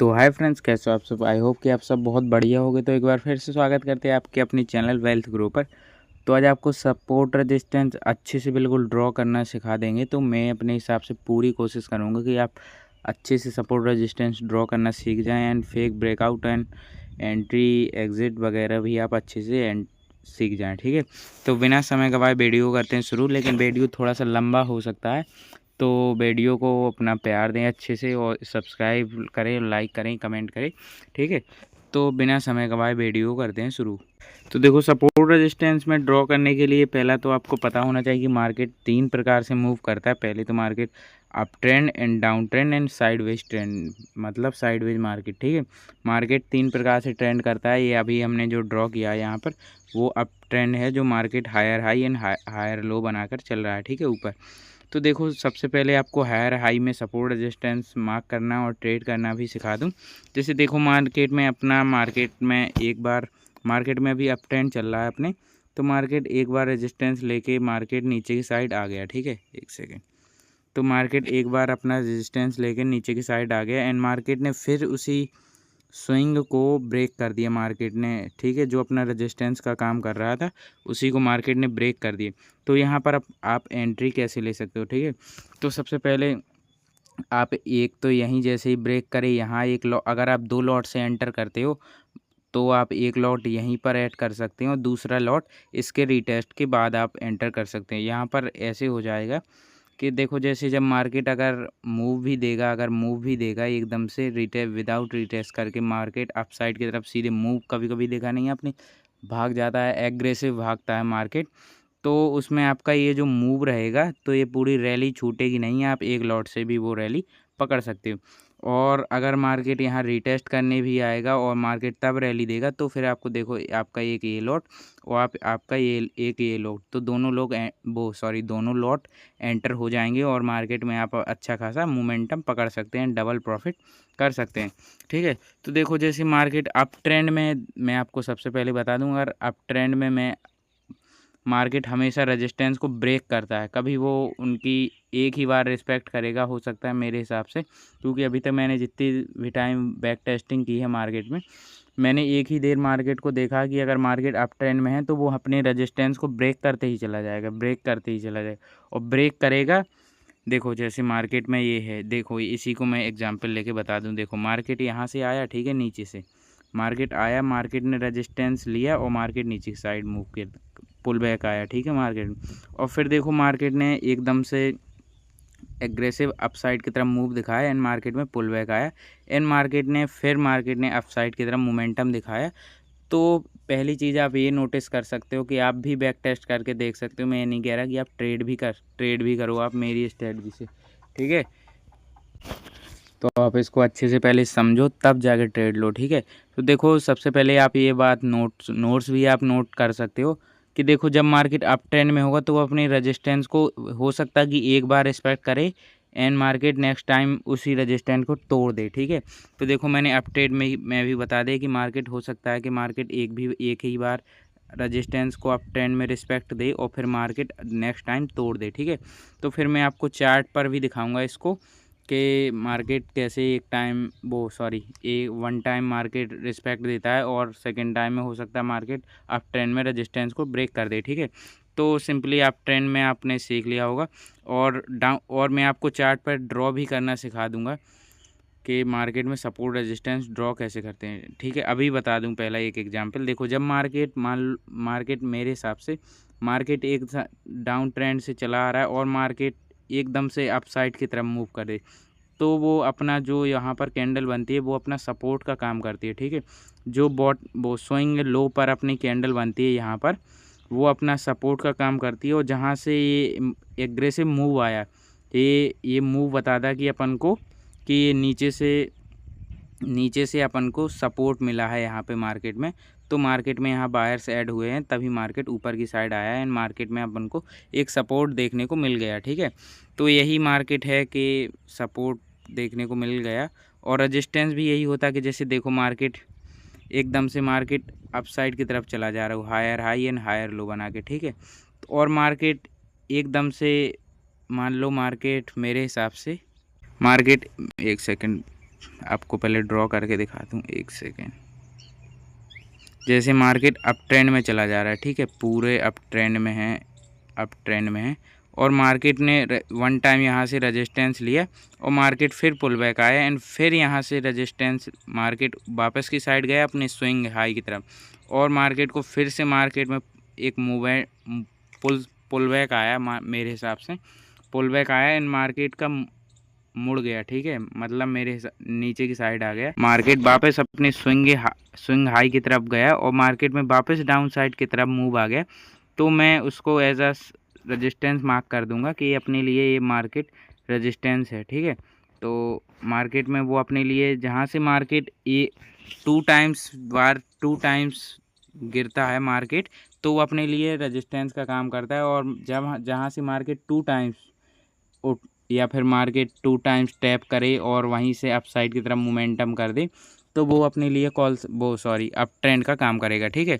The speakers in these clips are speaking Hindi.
तो हाय फ्रेंड्स, कैसे हो आप सब। आई होप कि आप सब बहुत बढ़िया होगे। तो एक बार फिर से स्वागत करते हैं आपके अपनी चैनल वेल्थ ग्रो पर। तो आज आपको सपोर्ट रेजिस्टेंस अच्छे से बिल्कुल ड्रॉ करना सिखा देंगे। तो मैं अपने हिसाब से पूरी कोशिश करूँगा कि आप अच्छे से सपोर्ट रेजिस्टेंस ड्रॉ करना सीख जाएं and fake breakout and entry exit वगैरह भी आप अच्छे से सीख जाएं। ठीक है, तो बिना समय गवाए वीडियो करते हैं शुरू। लेकिन वीडियो थोड़ा सा लंबा हो सकता है, तो वीडियो को अपना प्यार दें अच्छे से और सब्सक्राइब करें, लाइक करें, कमेंट करें। ठीक है, तो बिना समय गवाए वीडियो करते हैं शुरू। तो देखो, सपोर्ट रेजिस्टेंस में ड्रॉ करने के लिए पहला तो आपको पता होना चाहिए कि मार्केट 3 प्रकार से मूव करता है। पहले तो market up trend and down trend and sideways trend, मतलब साइडवेज मार्केट। ठीक है, मार्केट 3 प्रकार से ट्रेंड करता है। ये अभी हमने जो ड्रॉ किया है यहाँ पर, वो अप ट्रेंड है, जो market higher high and higher low बनाकर चल रहा है। ठीक है, ऊपर। तो देखो, सबसे पहले आपको हायर हाई में सपोर्ट रेजिस्टेंस मार्क करना और ट्रेड करना भी सिखा दूं। जैसे देखो, मार्केट में अभी अप ट्रेंड चल रहा है अपने। तो मार्केट एक बार रेजिस्टेंस लेके मार्केट नीचे की साइड आ गया। ठीक है, एक सेकेंड। तो मार्केट एक बार अपना रेजिस्टेंस लेके नीचे की साइड आ गया एंड मार्केट ने फिर उसी स्विंग को ब्रेक कर दिया मार्केट ने। ठीक है, जो अपना रेजिस्टेंस का काम कर रहा था उसी को मार्केट ने ब्रेक कर दिया। तो यहाँ पर आप एंट्री कैसे ले सकते हो। ठीक है, तो सबसे पहले आप एक तो यहीं जैसे ही ब्रेक करे यहाँ एक लॉट, अगर आप 2 लॉट से एंटर करते हो तो आप एक लॉट यहीं पर ऐड कर सकते हैं और दूसरा लॉट इसके रीटेस्ट के बाद आप एंटर कर सकते हैं। यहाँ पर ऐसे हो जाएगा कि देखो, जैसे जब मार्केट अगर मूव भी देगा एकदम से विदाउट रिटेस्ट करके, मार्केट अपसाइड की तरफ सीधे मूव, कभी कभी देखा नहीं है आपने, भाग जाता है, एग्रेसिव भागता है मार्केट। तो उसमें आपका ये जो मूव रहेगा तो ये पूरी रैली छूटेगी नहीं, आप एक लॉट से भी वो रैली पकड़ सकते हो। और अगर मार्केट यहाँ रिटेस्ट करने भी आएगा और मार्केट तब रैली देगा तो फिर आपको देखो, आपका एक ये लॉट और आपका ये लॉट, तो दोनों लॉट एंटर हो जाएंगे और मार्केट में आप अच्छा खासा मोमेंटम पकड़ सकते हैं, डबल प्रॉफिट कर सकते हैं। ठीक है, तो देखो, जैसे मार्केट अप ट्रेंड में, मैं आपको सबसे पहले बता दूं, अगर अप ट्रेंड में मार्केट हमेशा रेजिस्टेंस को ब्रेक करता है, कभी वो उनकी एक ही बार रिस्पेक्ट करेगा, हो सकता है मेरे हिसाब से, क्योंकि अभी तक मैंने जितनी भी टाइम बैक टेस्टिंग की है मार्केट में, मैंने एक ही देर मार्केट को देखा कि अगर मार्केट अप ट्रेंड में है तो वो अपने रेजिस्टेंस को ब्रेक करते ही चला जाएगा, और ब्रेक करेगा। देखो, जैसे मार्केट में ये है, देखो इसी को मैं एग्जांपल लेके बता दूं। देखो, मार्केट यहाँ से आया, ठीक है, नीचे से मार्केट आया, मार्केट ने रेजिस्टेंस लिया और मार्केट नीचे की साइड मूव किया, पुल बैक आया। ठीक है, मार्केट, और फिर देखो मार्केट ने एकदम से एग्रेसिव अपसाइड की तरफ मूव दिखाया एंड मार्केट में पुल बैक आया एंड मार्केट ने अपसाइड की तरफ मोमेंटम दिखाया। तो पहली चीज़ आप ये नोटिस कर सकते हो कि आप भी बैक टेस्ट करके देख सकते हो। मैं ये नहीं कह रहा कि आप ट्रेड भी करो आप मेरी स्ट्रेटजी से। ठीक है, तो आप इसको अच्छे से पहले समझो तब जाके ट्रेड लो। ठीक है, तो देखो, सबसे पहले आप ये बात नोट्स भी आप नोट कर सकते हो कि देखो, जब मार्केट अप ट्रेंड में होगा तो वो अपनी रेजिस्टेंस को हो सकता है कि एक बार रिस्पेक्ट करे एंड मार्केट नेक्स्ट टाइम उसी रेजिस्टेंस को तोड़ दे। ठीक है, तो देखो, मैंने अप ट्रेंड में मैं भी बता दें कि मार्केट हो सकता है कि मार्केट एक ही बार रेजिस्टेंस को अप ट्रेंड में रिस्पेक्ट दे और फिर मार्केट नेक्स्ट टाइम तोड़ दे। ठीक है, तो फिर मैं आपको चार्ट पर भी दिखाऊंगा इसको कि मार्केट कैसे एक वन टाइम मार्केट रिस्पेक्ट देता है और सेकंड टाइम में हो सकता है मार्केट अप ट्रेंड में रेजिस्टेंस को ब्रेक कर दे। ठीक है, तो सिंपली अप ट्रेंड में आपने सीख लिया होगा और मैं आपको चार्ट पर ड्रॉ भी करना सिखा दूंगा कि मार्केट में सपोर्ट रेजिस्टेंस ड्रॉ कैसे करते हैं। ठीक है, अभी बता दूं पहला एक एग्जांपल। देखो, जब मार्केट मेरे हिसाब से मार्केट एक डाउन ट्रेंड से चला आ रहा है और मार्केट एकदम से अपसाइड की तरफ मूव करे, तो वो अपना जो यहाँ पर कैंडल बनती है वो अपना सपोर्ट का काम करती है। ठीक है, जो वो स्विंग लो पर अपनी कैंडल बनती है यहाँ पर, वो अपना सपोर्ट का काम करती है। और जहाँ से ये एग्रेसिव मूव आया, ये मूव बताता कि अपन को कि ये नीचे से अपन को सपोर्ट मिला है यहाँ पे मार्केट में। तो मार्केट में यहाँ बायर्स ऐड हुए हैं, तभी मार्केट ऊपर की साइड आया है एंड मार्केट में अपन को एक सपोर्ट देखने को मिल गया। ठीक है, तो यही मार्केट है कि सपोर्ट देखने को मिल गया और रेजिस्टेंस भी यही होता है कि जैसे देखो, मार्केट एकदम से मार्केट अपसाइड की तरफ चला जा रहा है, higher high and higher low बना के। ठीक है, और मार्केट एकदम से, मान लो मार्केट मेरे हिसाब से मार्केट, एक सेकंड, आपको पहले ड्रॉ करके दिखा दूँ, एक सेकेंड। जैसे मार्केट अप ट्रेंड में चला जा रहा है, ठीक है, पूरे अप ट्रेंड में है, अप ट्रेंड में है, और मार्केट ने वन टाइम यहाँ से रेजिस्टेंस लिया और मार्केट फिर पुल बैक आया एंड फिर यहाँ से रेजिस्टेंस, मार्केट वापस की साइड गया अपने स्विंग हाई की तरफ, और मार्केट को फिर से मार्केट में एक मूवमेंट पुल बैक आया, मेरे हिसाब से पुल बैक आया एंड मार्केट का मुड़ गया, ठीक है, मतलब मेरे नीचे की साइड आ गया, मार्केट वापस अपने स्विंग हाई की तरफ गया और मार्केट में वापस डाउन साइड की तरफ मूव आ गया। तो मैं उसको एज अ रेजिस्टेंस मार्क कर दूंगा कि अपने लिए ये मार्केट रेजिस्टेंस है, ठीक है। तो मार्केट में वो अपने लिए जहाँ से मार्केट ये टू टाइम्स गिरता है मार्केट, तो वो अपने लिए रेजिस्टेंस का काम करता है, और जब जहाँ से मार्केट टू टाइम्स या फिर मार्केट टू टाइम्स टैप करे और वहीं से अप साइड की तरफ मोमेंटम कर दे, तो वो अपने लिए अप ट्रेंड का काम करेगा, ठीक है।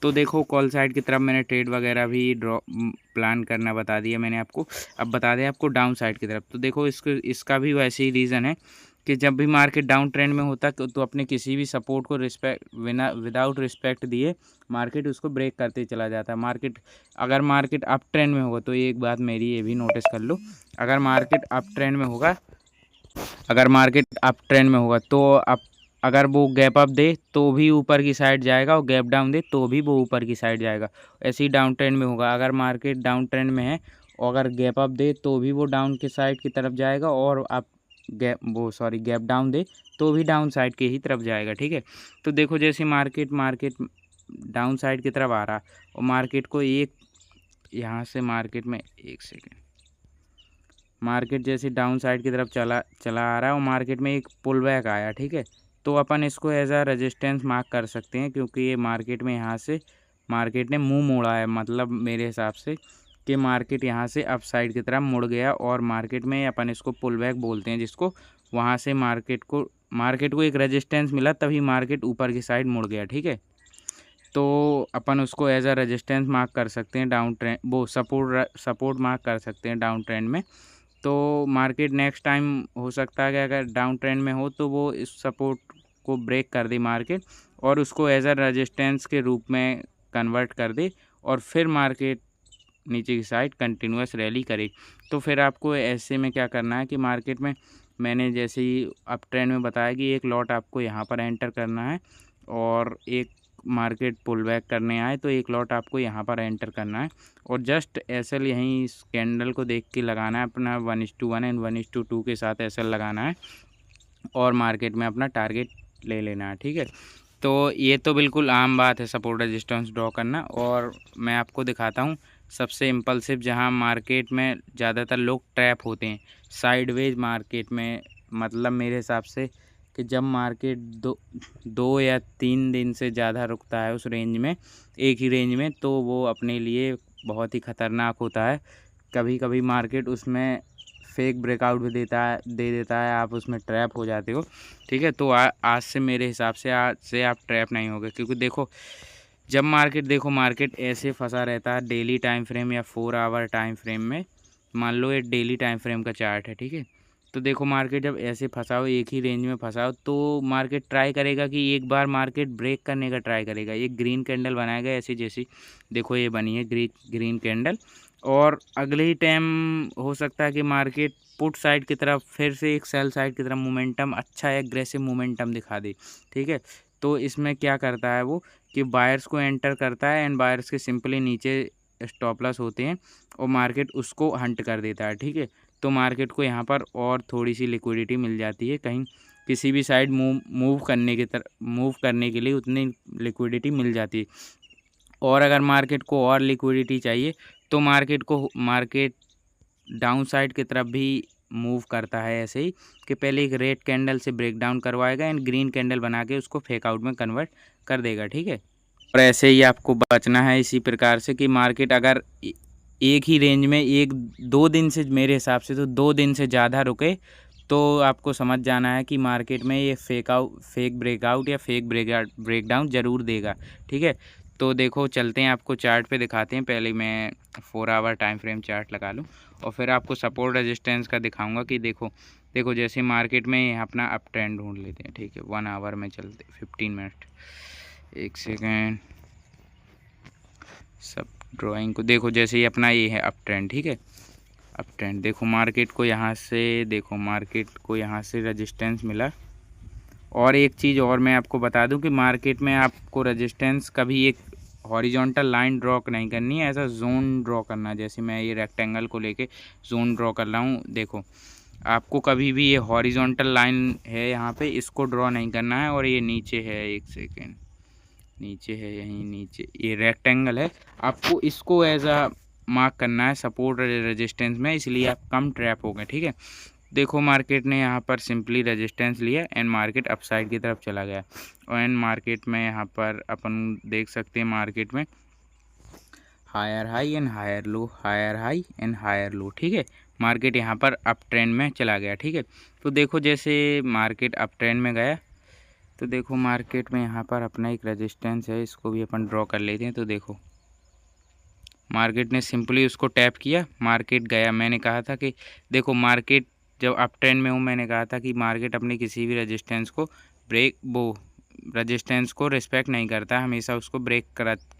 तो देखो कॉल साइड की तरफ मैंने ट्रेड वगैरह भी प्लान करना बता दिया मैंने आपको। अब बता दें आपको डाउन साइड की तरफ, तो देखो इसका भी वैसे ही रीज़न है कि जब भी मार्केट डाउन ट्रेंड में होता तो अपने किसी भी सपोर्ट को विदाउट रिस्पेक्ट दिए मार्केट उसको ब्रेक करते चला जाता है। अगर मार्केट अप ट्रेंड में होगा, तो एक बात मेरी ये भी नोटिस कर लो, अगर मार्केट अप ट्रेंड में होगा तो अगर वो गैप अप दे तो भी ऊपर की साइड जाएगा, और गैप डाउन दे तो भी वो ऊपर की साइड जाएगा। ऐसे ही डाउन ट्रेंड में होगा, अगर मार्केट डाउन ट्रेंड में है और अगर गैप अप दे तो भी वो डाउन की साइड की तरफ जाएगा, और आप गैप डाउन दे तो भी डाउन साइड के ही तरफ जाएगा, ठीक है। तो देखो जैसे मार्केट डाउन साइड की तरफ आ रहा और मार्केट को एक यहाँ से मार्केट में एक सेकेंड, मार्केट जैसे डाउन साइड की तरफ चला आ रहा है और मार्केट में एक पुल बैक आया, ठीक है। तो अपन इसको एज आ रेजिस्टेंस मार्क कर सकते हैं, क्योंकि ये मार्केट में यहाँ से मार्केट ने मुंह मोड़ा है, मतलब मेरे हिसाब से कि मार्केट यहाँ से अप साइड की तरफ मुड़ गया, और मार्केट में अपन इसको पुल बैक बोलते हैं, जिसको वहाँ से मार्केट को एक रेजिस्टेंस मिला, तभी मार्केट ऊपर की साइड मुड़ गया, ठीक है। तो अपन उसको एज अ रेजिस्टेंस मार्क कर सकते हैं डाउन ट्रेंड, वो सपोर्ट मार्क कर सकते हैं डाउन ट्रेंड में। तो मार्केट नेक्स्ट टाइम हो सकता है कि अगर डाउन ट्रेंड में हो तो वो इस सपोर्ट को ब्रेक कर दे मार्केट, और उसको एज अ रेजिस्टेंस के रूप में कन्वर्ट कर दे, और फिर मार्केट नीचे की साइड कंटिन्यूस रैली करे। तो फिर आपको ऐसे में क्या करना है कि मार्केट में मैंने जैसे ही अप ट्रेंड में बताया कि एक लॉट आपको यहाँ पर एंटर करना है, और एक मार्केट पुल बैक करने आए तो एक लॉट आपको यहाँ पर एंटर करना है, और जस्ट एसएल यहीं इस कैंडल को देख के लगाना है अपना 1:1 एंड 1:2 के साथ एसएल लगाना है, और मार्केट में अपना टारगेट ले लेना है, ठीक है। तो ये तो बिल्कुल आम बात है सपोर्ट रेजिस्टेंस ड्रॉ करना, और मैं आपको दिखाता हूँ सबसे इम्पल्सिव जहाँ मार्केट में ज़्यादातर लोग ट्रैप होते हैं साइडवेज मार्केट में, मतलब मेरे हिसाब से कि जब मार्केट दो या 3 दिन से ज़्यादा रुकता है उस रेंज में, एक ही रेंज में, तो वो अपने लिए बहुत ही ख़तरनाक होता है। कभी कभी मार्केट उसमें फेक ब्रेकआउट भी दे देता है, आप उसमें ट्रैप हो जाते हो, ठीक है। तो आज से मेरे हिसाब से आज से आप ट्रैप नहीं होगे, क्योंकि देखो जब मार्केट ऐसे फंसा रहता है डेली टाइम फ्रेम या 4 आवर टाइम फ्रेम में, मान लो ये डेली टाइम फ्रेम का चार्ट है, ठीक है। तो देखो मार्केट जब ऐसे फंसा हो, एक ही रेंज में फंसा हो, तो मार्केट ट्राई करेगा कि एक बार मार्केट ब्रेक करने का ट्राई करेगा। एक ग्रीन कैंडल बनाएगा ऐसी, जैसी देखो ये बनी है ग्रीन कैंडल, और अगले ही टाइम हो सकता है कि मार्केट पुट साइड की तरफ फिर से एक सेल साइड की तरफ मोमेंटम, अच्छा एग्रेसिव मोमेंटम दिखा दे, ठीक है। तो इसमें क्या करता है वो कि बायर्स को एंटर करता है, एंड बायर्स के सिंपली नीचे स्टॉप लॉस होते हैं, और मार्केट उसको हंट कर देता है, ठीक है। तो मार्केट को यहाँ पर और थोड़ी सी लिक्विडिटी मिल जाती है, कहीं किसी भी साइड मूव करने के लिए उतनी लिक्विडिटी मिल जाती है। और अगर मार्केट को और लिक्विडिटी चाहिए तो मार्केट डाउन साइड की तरफ भी मूव करता है, ऐसे ही कि पहले एक रेड कैंडल से ब्रेक डाउन करवाएगा एंड ग्रीन कैंडल बना के उसको फेक आउट में कन्वर्ट कर देगा, ठीक है। और ऐसे ही आपको बचना है इसी प्रकार से कि मार्केट अगर एक ही रेंज में 1-2 दिन से, मेरे हिसाब से तो 2 दिन से ज़्यादा रुके, तो आपको समझ जाना है कि मार्केट में ये फेक ब्रेकआउट या फेक ब्रेकडाउन ज़रूर देगा, ठीक है। तो देखो चलते हैं, आपको चार्ट पे दिखाते हैं। पहले मैं 4 आवर टाइम फ्रेम चार्ट लगा लूँ और फिर आपको सपोर्ट रेजिस्टेंस का दिखाऊंगा कि देखो देखो जैसे मार्केट में अपना अप ट्रेंड ढूंढ लेते हैं, ठीक है। 1 आवर में चलते 15 मिनट, एक सेकेंड, सब ड्राइंग को देखो। जैसे ही अपना ये है अप ट्रेंड, ठीक है, अप ट्रेंड। देखो मार्केट को यहाँ से, देखो मार्केट को यहाँ से रेजिस्टेंस मिला। और एक चीज़ और मैं आपको बता दूं कि मार्केट में आपको रेजिस्टेंस कभी एक हॉरिजॉन्टल लाइन ड्रॉ नहीं करनी है, ऐसा जोन ड्रॉ करना है। जैसे मैं ये रेक्टेंगल को लेके जोन ड्रॉ कर रहा हूँ, देखो आपको कभी भी ये हॉरिजॉन्टल लाइन है यहाँ पे, इसको ड्रॉ नहीं करना है। और ये नीचे है, एक सेकेंड, नीचे है, यहीं नीचे ये रेक्टेंगल है, आपको इसको एज अ मार्क करना है सपोर्ट रेजिस्टेंस में, इसलिए आप कम ट्रैप हो गए, ठीक है। देखो मार्केट ने यहाँ पर सिंपली रेजिस्टेंस लिया एंड मार्केट अपसाइड की तरफ चला गया। और एंड मार्केट में यहाँ पर अपन देख सकते हैं मार्केट में higher high and higher low, higher high and higher low, ठीक है। मार्केट यहाँ पर अप ट्रेंड में चला गया, ठीक है। तो देखो जैसे मार्केट अप ट्रेंड में गया, तो देखो मार्केट में यहाँ पर अपना एक रेजिस्टेंस है, इसको भी अपन ड्रॉ कर लेते हैं। तो देखो मार्केट ने सिंपली उसको टैप किया, मार्केट गया। मैंने कहा था कि देखो मार्केट जब अप ट्रेंड में हूँ, मैंने कहा था कि मार्केट अपनी किसी भी रेजिस्टेंस को रेजिस्टेंस को रिस्पेक्ट नहीं करता, हमेशा उसको ब्रेक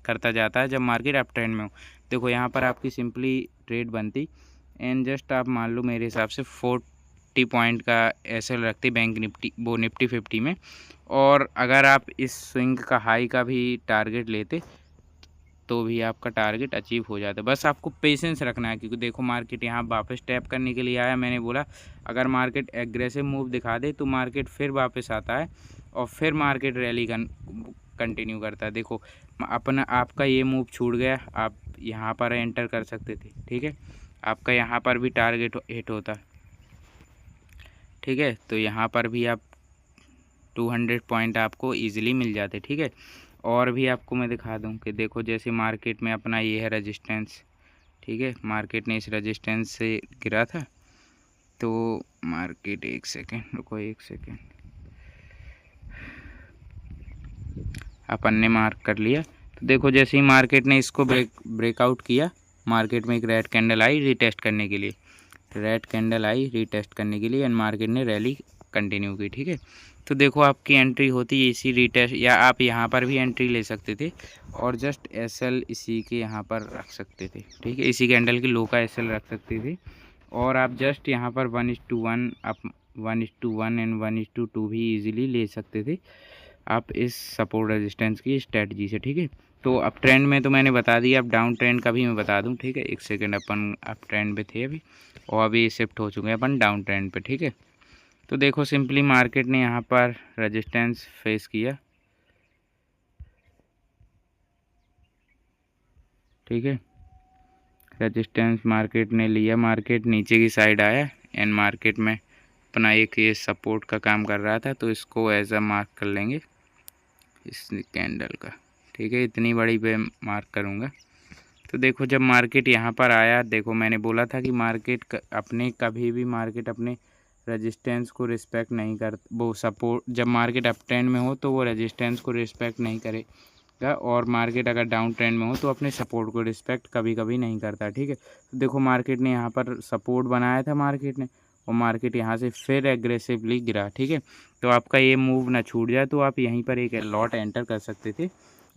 करता जाता है जब मार्केट अप ट्रेंड में हो। देखो यहाँ पर आपकी सिंपली ट्रेड बनती एंड जस्ट आप मान लो मेरे हिसाब से 40 पॉइंट का एसएल रखती बैंक निफ्टी, वो निफ्टी 50 में। और अगर आप इस स्विंग का हाई का भी टारगेट लेते तो भी आपका टारगेट अचीव हो जाता है। बस आपको पेशेंस रखना है, क्योंकि देखो मार्केट यहाँ वापस टैप करने के लिए आया। मैंने बोला अगर मार्केट एग्रेसिव मूव दिखा दे तो मार्केट फिर वापस आता है और फिर मार्केट रैली कंटिन्यू करता है। देखो अपना आपका ये मूव छूट गया, आप यहाँ पर एंटर कर सकते थे, ठीक है। आपका यहाँ पर भी टारगेट हिट होता, ठीक है। तो यहाँ पर भी आप 200 पॉइंट आपको ईजिली मिल जाते, ठीक है। और भी आपको मैं दिखा दूं कि देखो जैसे मार्केट में अपना ये है रेजिस्टेंस, ठीक है। मार्केट ने इस रेजिस्टेंस से गिरा था, तो मार्केट, एक सेकेंड रुको, एक सेकेंड, अपन ने मार्क कर लिया। तो देखो जैसे ही मार्केट ने इसको ब्रेकआउट किया, मार्केट में एक रेड कैंडल आई रीटेस्ट करने के लिए, रेड कैंडल आई रीटेस्ट करने के लिए एंड मार्केट ने रैली कंटिन्यू की, ठीक है। तो देखो आपकी एंट्री होती है इसी रीटेस्ट, या आप यहाँ पर भी एंट्री ले सकते थे और जस्ट एसएल इसी के यहाँ पर रख सकते थे, ठीक है। इसी कैंडल की लो का एसएल रख सकते थे और आप जस्ट यहाँ पर 1:1, आप 1:1 एंड 1:2 भी इजीली ले सकते थे आप इस सपोर्ट रेजिस्टेंस की स्ट्रेटजी से, ठीक है। तो अप ट्रेंड में तो मैंने बता दिया, अब डाउन ट्रेंड का भी मैं बता दूं, ठीक है। एक सेकंड, अपन अप ट्रेंड पे थे अभी और अभी शिफ्ट हो चुके हैं अपन डाउन ट्रेंड पे, ठीक है। तो देखो सिंपली मार्केट ने यहाँ पर रेजिस्टेंस फेस किया, ठीक है। रेजिस्टेंस मार्केट ने लिया, मार्केट नीचे की साइड आया एंड मार्केट में अपना एक ये सपोर्ट का काम कर रहा था, तो इसको एज अ मार्क कर लेंगे इस कैंडल का, ठीक है। इतनी बड़ी पे मार्क करूँगा। तो देखो जब मार्केट यहाँ पर आया, देखो मैंने बोला था कि मार्केट अपने कभी भी मार्केट अपने रेजिस्टेंस को रिस्पेक्ट नहीं कर, वो सपोर्ट जब मार्केट अप ट्रेंड में हो तो वो रेजिस्टेंस को रिस्पेक्ट नहीं करेगा, और मार्केट अगर डाउन ट्रेंड में हो तो अपने सपोर्ट को रिस्पेक्ट कभी कभी नहीं करता, ठीक है। तो देखो मार्केट ने यहाँ पर सपोर्ट बनाया था मार्केट ने, और मार्केट यहाँ से फिर एग्रेसिवली गिरा, ठीक है। तो आपका ये मूव ना छूट जाए तो आप यहीं पर एक लॉट एंटर कर सकते थे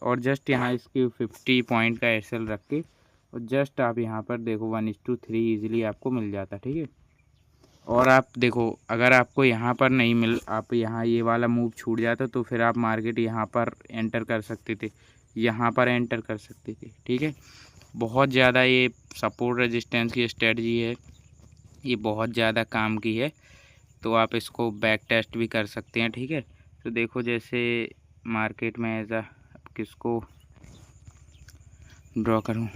और जस्ट यहाँ इसकी 50 पॉइंट का एसएल रख के और जस्ट आप यहाँ पर देखो 1:3 ईजिली आपको मिल जाता, ठीक है। और आप देखो अगर आपको यहाँ पर नहीं मिल, आप यहाँ ये वाला मूव छूट जाता तो फिर आप मार्केट यहाँ पर एंटर कर सकते थे, यहाँ पर एंटर कर सकते थे, ठीक है। बहुत ज़्यादा ये सपोर्ट रेजिस्टेंस की स्ट्रेटजी है, ये बहुत ज़्यादा काम की है, तो आप इसको बैक टेस्ट भी कर सकते हैं, ठीक है। तो देखो जैसे मार्केट में एज अ किसको ड्रॉ करूं,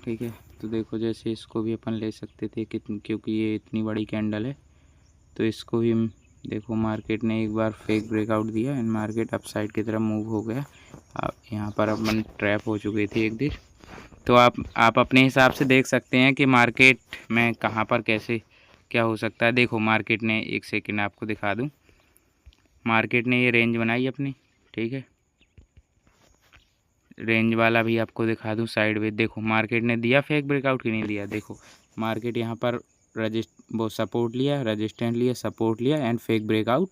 ठीक है। तो देखो जैसे इसको भी अपन ले सकते थे क्योंकि ये इतनी बड़ी कैंडल है, तो इसको भी देखो मार्केट ने एक बार फेक ब्रेकआउट दिया एंड मार्केट अपसाइड की तरफ मूव हो गया। आप यहाँ पर अपन ट्रैप हो चुके थे एक दिन, तो आप अपने हिसाब से देख सकते हैं कि मार्केट में कहाँ पर कैसे क्या हो सकता है। देखो मार्केट ने, एक सेकंड आपको दिखा दूं, मार्केट ने ये रेंज बनाई अपनी, ठीक है। रेंज वाला भी आपको दिखा दूं साइड में, देखो मार्केट ने दिया फेक ब्रेकआउट कि नहीं दिया। देखो मार्केट यहाँ पर वो सपोर्ट लिया, रेजिस्टेंस लिया, सपोर्ट लिया and fake breakout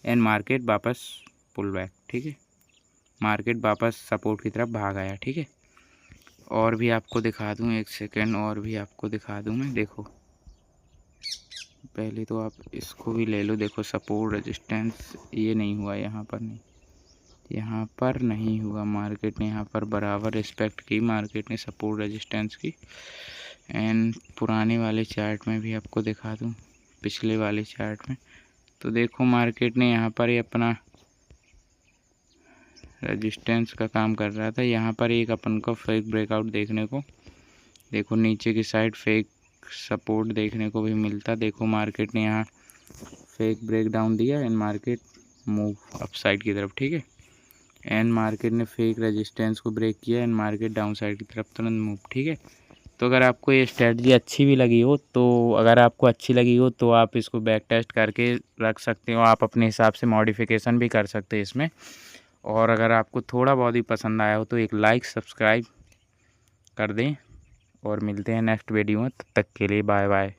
and market वापस पुल बैक। ठीक है, मार्केट वापस सपोर्ट की तरफ भाग आया। ठीक है, और भी आपको दिखा दूं, एक सेकेंड, और भी आपको दिखा दूं मैं। देखो पहले तो आप इसको भी ले लो। देखो सपोर्ट रेजिस्टेंस ये नहीं हुआ, यहाँ पर नहीं, यहाँ पर नहीं हुआ। मार्केट ने यहाँ पर बराबर रिस्पेक्ट की, मार्केट ने सपोर्ट रेजिस्टेंस की। एंड पुराने वाले चार्ट में भी आपको दिखा दूं, पिछले वाले चार्ट में तो देखो मार्केट ने यहाँ पर ही अपना रेजिस्टेंस का काम कर रहा था। यहाँ पर एक अपन को फेक ब्रेकआउट देखने को, देखो नीचे की साइड फेक सपोर्ट देखने को भी मिलता। देखो मार्केट ने यहाँ फेक ब्रेक डाउन दिया and market move up side की तरफ। ठीक है, एंड मार्केट ने फेक रेजिस्टेंस को ब्रेक किया एंड मार्केट डाउन साइड की तरफ तुरंत मूव। ठीक है, तो अगर आपको ये स्ट्रेटजी अच्छी भी लगी हो, तो अगर आपको अच्छी लगी हो तो आप इसको बैक टेस्ट करके रख सकते हो। आप अपने हिसाब से मॉडिफिकेशन भी कर सकते हैं इसमें। और अगर आपको थोड़ा बहुत ही पसंद आया हो तो एक लाइक सब्सक्राइब कर दें, और मिलते हैं नेक्स्ट वीडियो में। तब तक के लिए बाय बाय।